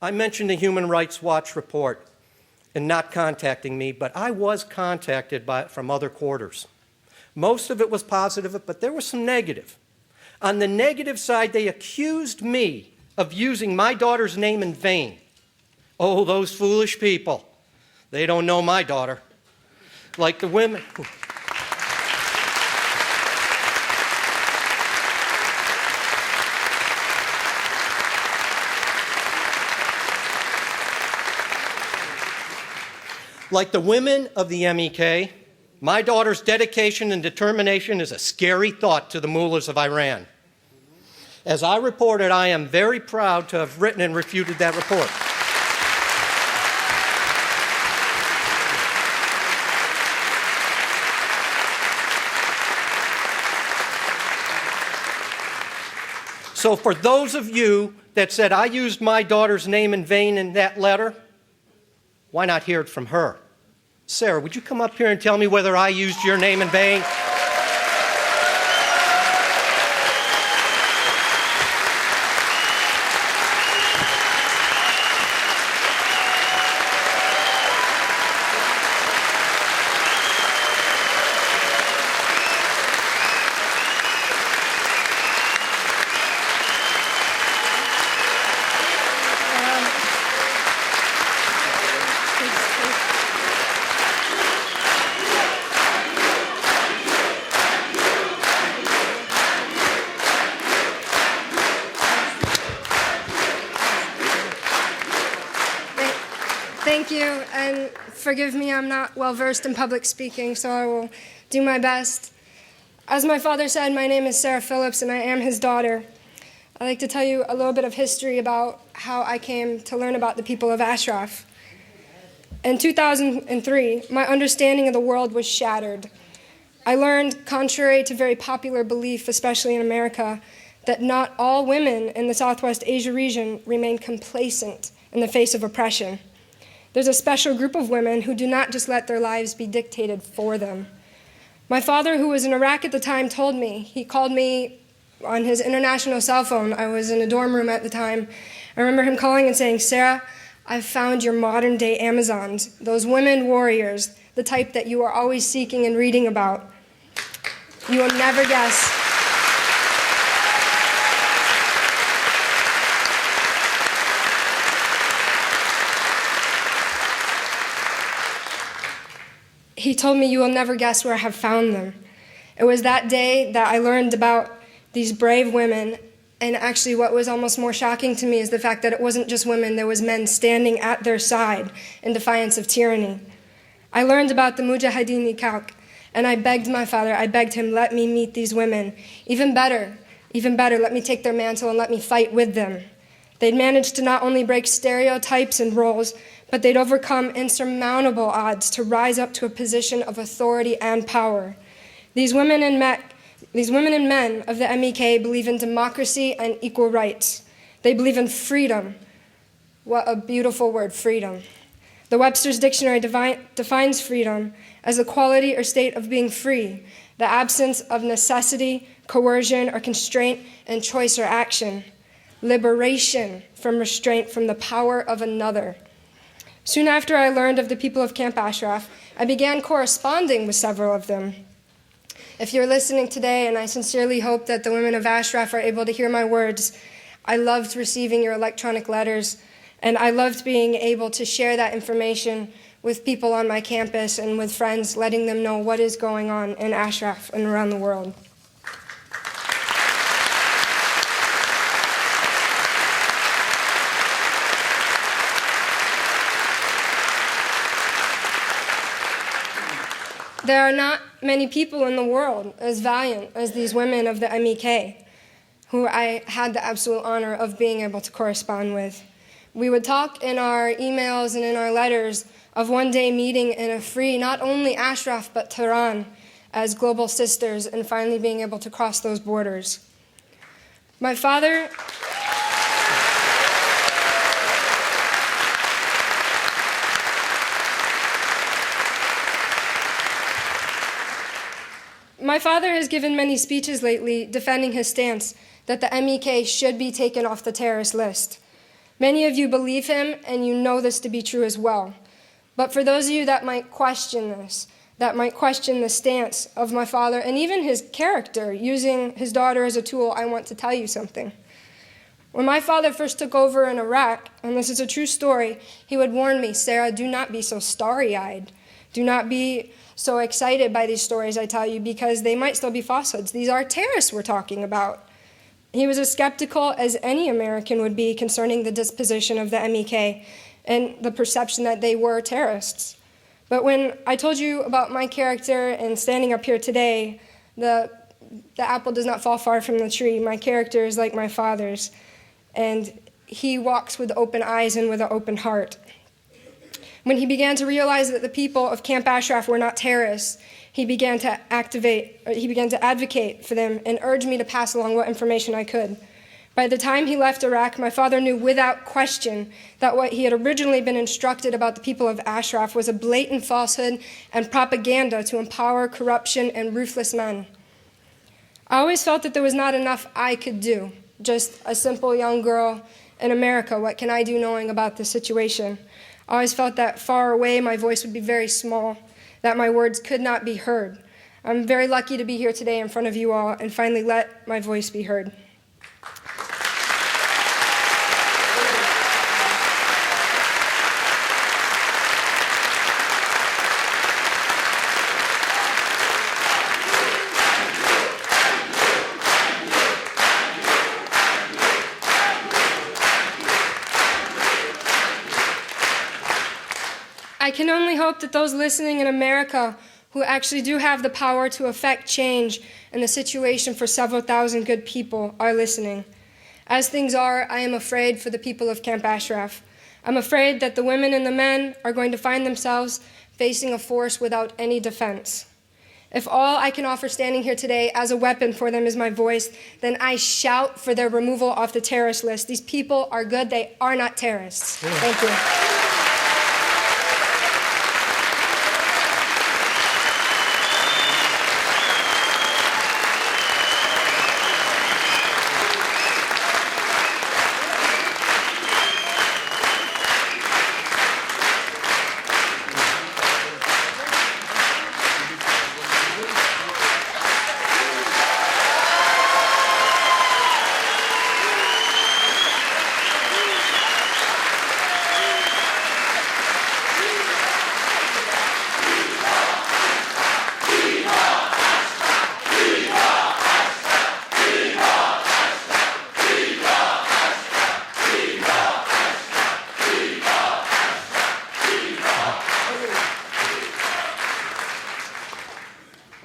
I mentioned the Human Rights Watch report and not contacting me, but I was contacted from other quarters. Most of it was positive, but there was some negative. On the negative side, they accused me of using my daughter's name in vain. Oh, those foolish people. They don't know my daughter. Like the women. Like the women of the MEK, my daughter's dedication and determination is a scary thought to the mullahs of Iran. As I reported, I am very proud to have written and refuted that report. So for those of you that said I used my daughter's name in vain in that letter, why not hear it from her? Sara, would you come up here and tell me whether I used your name in vain? Thank you, and forgive me, I'm not well-versed in public speaking, so I will do my best. As my father said, my name is Sara Phillips, and I am his daughter. I'd like to tell you a little bit of history about how I came to learn about the people of Ashraf. In 2003, my understanding of the world was shattered. I learned, contrary to very popular belief, especially in America, that not all women in the Southwest Asia region remain complacent in the face of oppression. There's a special group of women who do not just let their lives be dictated for them. My father, who was in Iraq at the time, told me, he called me on his international cell phone. I was in a dorm room at the time. I remember him calling and saying, "Sara, I've found your modern-day Amazons, those women warriors, the type that you are always seeking and reading about. You will never guess." He told me, "You will never guess where I have found them." It was that day that I learned about these brave women, and actually what was almost more shocking to me is the fact that it wasn't just women, there was men standing at their side in defiance of tyranny. I learned about the Mujahideen Kalk, and I begged my father, I begged him, let me meet these women. Even better, let me take their mantle and let me fight with them. They'd managed to not only break stereotypes and roles, but they'd overcome insurmountable odds to rise up to a position of authority and power. These women and men of the MEK believe in democracy and equal rights. They believe in freedom. What a beautiful word, freedom. The Webster's Dictionary defines freedom as the quality or state of being free, the absence of necessity, coercion, or constraint in choice or action. Liberation from restraint from the power of another. Soon after I learned of the people of Camp Ashraf, I began corresponding with several of them. If you're listening today, and I sincerely hope that the women of Ashraf are able to hear my words, I loved receiving your electronic letters, and I loved being able to share that information with people on my campus and with friends, letting them know what is going on in Ashraf and around the world. There are not many people in the world as valiant as these women of the MEK, who I had the absolute honor of being able to correspond with. We would talk in our emails and in our letters of one day meeting in a free, not only Ashraf, but Tehran as global sisters, and finally being able to cross those borders. My father has given many speeches lately defending his stance that the MEK should be taken off the terrorist list. Many of you believe him, and you know this to be true as well. But for those of you that might question this, that might question the stance of my father and even his character, using his daughter as a tool, I want to tell you something. When my father first took over in Iraq, and this is a true story, he would warn me, Sarah, do not be so starry-eyed. Do not be so excited by these stories I tell you, because they might still be falsehoods. These are terrorists we're talking about. He was as skeptical as any American would be concerning the disposition of the MEK and the perception that they were terrorists. But when I told you about my character and standing up here today, the apple does not fall far from the tree. My character is like my father's, and he walks with open eyes and with an open heart. When he began to realize that the people of Camp Ashraf were not terrorists, he began to advocate for them and urge me to pass along what information I could. By the time he left Iraq, my father knew without question that what he had originally been instructed about the people of Ashraf was a blatant falsehood and propaganda to empower corruption and ruthless men. I always felt that there was not enough I could do. Just a simple young girl in America, what can I do knowing about the situation? I always felt that far away my voice would be very small, that my words could not be heard. I'm very lucky to be here today in front of you all and finally let my voice be heard. I can only hope that those listening in America who actually do have the power to affect change in the situation for several thousand good people are listening. As things are, I am afraid for the people of Camp Ashraf. I'm afraid that the women and the men are going to find themselves facing a force without any defense. If all I can offer standing here today as a weapon for them is my voice, then I shout for their removal off the terrorist list. These people are good. They are not terrorists. Thank you.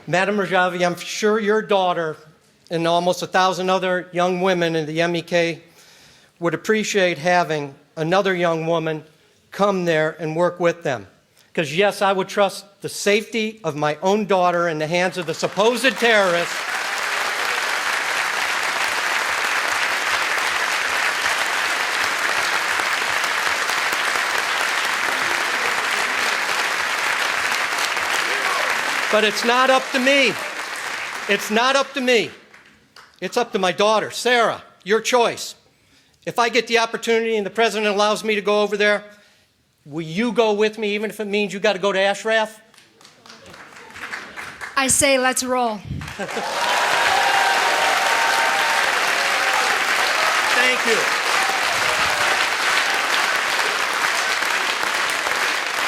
Madam Rajavi, I'm sure your daughter and almost 1,000 other young women in the MEK would appreciate having another young woman come there and work with them. Because yes, I would trust the safety of my own daughter in the hands of the supposed terrorists. But it's not up to me. It's not up to me. It's up to my daughter, Sarah, your choice. If I get the opportunity and the president allows me to go over there, will you go with me, even if it means you got to go to Ashraf? I say let's roll. Thank you.